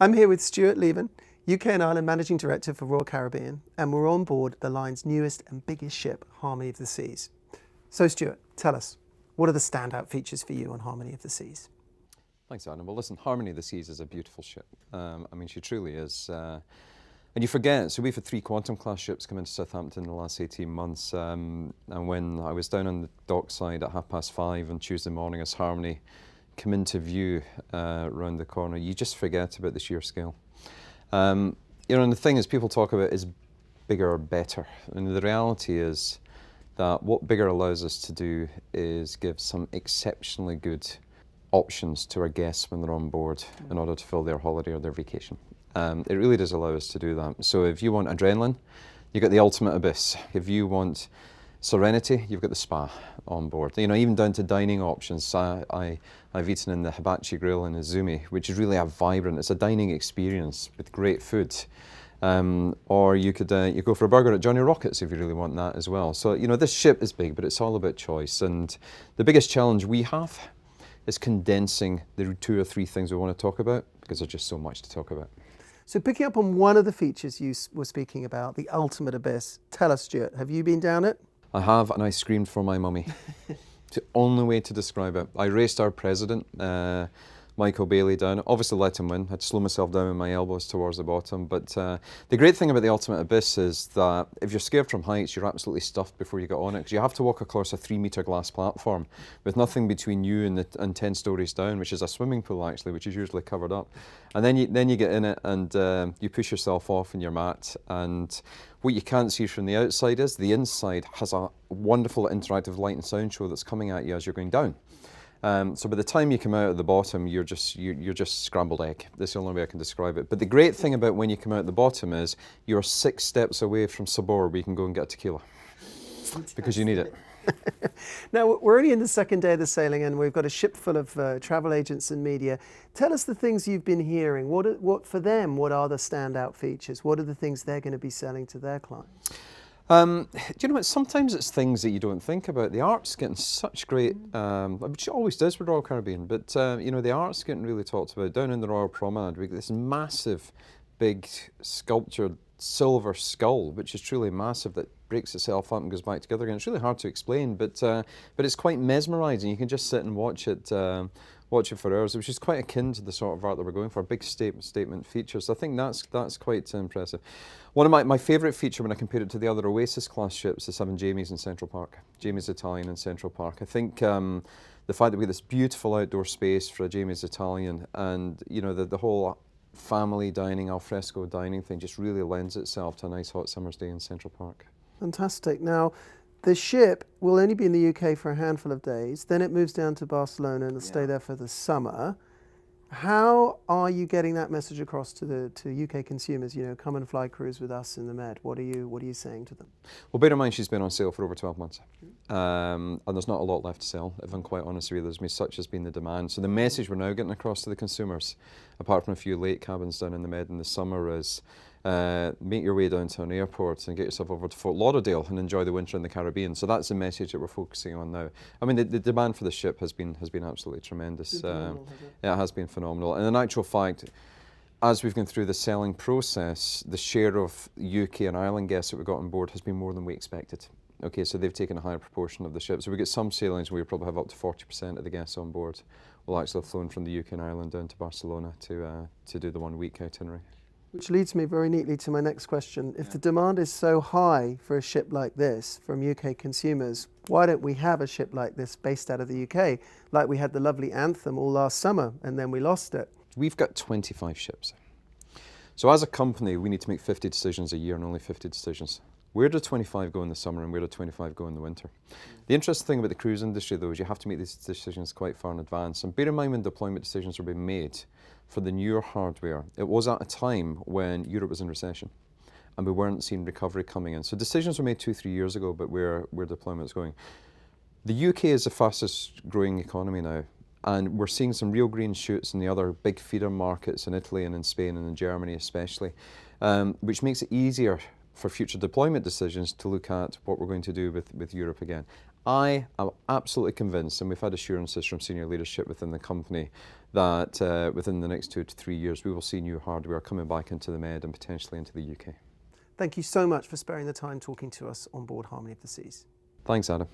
I'm here with Stuart Leven, UK and Ireland Managing Director for Royal Caribbean, and we're on board the line's newest and biggest ship, Harmony of the Seas. So Stuart, tell us, what are the standout features for you on Harmony of the Seas? Thanks, Adam. Well, listen, Harmony of the Seas is a beautiful ship. I mean, she truly is. And you forget, so we've had 3 Quantum-class ships come into Southampton in the last 18 months. And when I was down on the dockside at 5:30 on Tuesday morning as Harmony came into view round the corner, you just forget about the sheer scale. And the thing is, people talk about is bigger or better. And the reality is that what bigger allows us to do is give some exceptionally good options to our guests when they're on board in order to fill their holiday or their vacation. It really does allow us to do that. So if you want adrenaline, you get the ultimate abyss. If you want serenity, you've got the spa on board. Even down to dining options. I've eaten in the Hibachi Grill in Izumi, which is really it's a dining experience with great food. Or you could you go for a burger at Johnny Rockets if you really want that as well. So this ship is big, but it's all about choice. And the biggest challenge we have is condensing the 2 or 3 things we want to talk about, because there's just so much to talk about. So picking up on one of the features you were speaking about, the ultimate abyss, tell us, Stuart, have you been down it? I have, and I screamed for my mummy. It's the only way to describe it. I raced our president, Michael Bailey, down. Obviously let him win. I had to slow myself down with my elbows towards the bottom. But the great thing about the ultimate abyss is that if you're scared from heights, you're absolutely stuffed before you get on it, because you have to walk across a 3-metre glass platform with nothing between you and 10 stories down, which is a swimming pool actually, which is usually covered up. And then you get in it and you push yourself off in your mat. And what you can't see from the outside is the inside has a wonderful interactive light and sound show that's coming at you as you're going down. So by the time you come out at the bottom, you're just scrambled egg. That's the only way I can describe it. But the great thing about when you come out at the bottom is you're 6 steps away from Sabor, where you can go and get a tequila. Fantastic. Because you need it. Now, we're only in the second day of the sailing, and we've got a ship full of travel agents and media. Tell us the things you've been hearing. What for them, what are the standout features? What are the things they're going to be selling to their clients? Do you know what? Sometimes it's things that you don't think about. The art's getting such great, which it always does with Royal Caribbean, but the art's getting really talked about. Down in the Royal Promenade, we get this massive, big sculptured silver skull, which is truly massive, that breaks itself up and goes back together again. It's really hard to explain, but it's quite mesmerising. You can just sit and watch it for hours, which is quite akin to the sort of art that we're going for, big statement features. I think that's quite impressive. One of my favourite feature when I compare it to the other Oasis-class ships, the 7 Jamies in Central Park, Jamie's Italian in Central Park. I think the fact that we have this beautiful outdoor space for a Jamie's Italian, and the whole family dining, alfresco dining thing just really lends itself to a nice hot summer's day in Central Park. Fantastic. Now, the ship will only be in the UK for a handful of days, then it moves down to Barcelona and will stay there for the summer. How are you getting that message across to UK consumers? Come and fly cruise with us in the Med. What are you saying to them? Well, bear in mind she's been on sale for over 12 months, and there's not a lot left to sell. If I'm quite honest with you, such has been the demand. So the message we're now getting across to the consumers, apart from a few late cabins down in the Med in the summer, is make your way down to an airport and get yourself over to Fort Lauderdale and enjoy the winter in the Caribbean. So that's the message that we're focusing on now. I mean, the demand for the ship has been absolutely tremendous. It has been phenomenal. And in actual fact, as we've gone through the selling process, the share of UK and Ireland guests that we got on board has been more than we expected. Okay, so they've taken a higher proportion of the ship. So we get some sailings where we probably have up to 40% of the guests on board will actually have flown from the UK and Ireland down to Barcelona to do the 1-week itinerary. Which leads me very neatly to my next question. If the demand is so high for a ship like this from UK consumers, why don't we have a ship like this based out of the UK, like we had the lovely Anthem all last summer and then we lost it? We've got 25 ships. So as a company, we need to make 50 decisions a year, and only 50 decisions. Where do 25 go in the summer and where do 25 go in the winter? The interesting thing about the cruise industry, though, is you have to make these decisions quite far in advance. And bear in mind when deployment decisions were being made for the newer hardware, it was at a time when Europe was in recession and we weren't seeing recovery coming in. So decisions were made 2-3 years ago about where deployment is going. The UK is the fastest growing economy now, and we're seeing some real green shoots in the other big feeder markets in Italy and in Spain and in Germany especially, which makes it easier for future deployment decisions to look at what we're going to do with Europe again. I am absolutely convinced, and we've had assurances from senior leadership within the company, that within the next 2 to 3 years, we will see new hardware coming back into the Med and potentially into the UK. Thank you so much for sparing the time talking to us on board Harmony of the Seas. Thanks, Adam.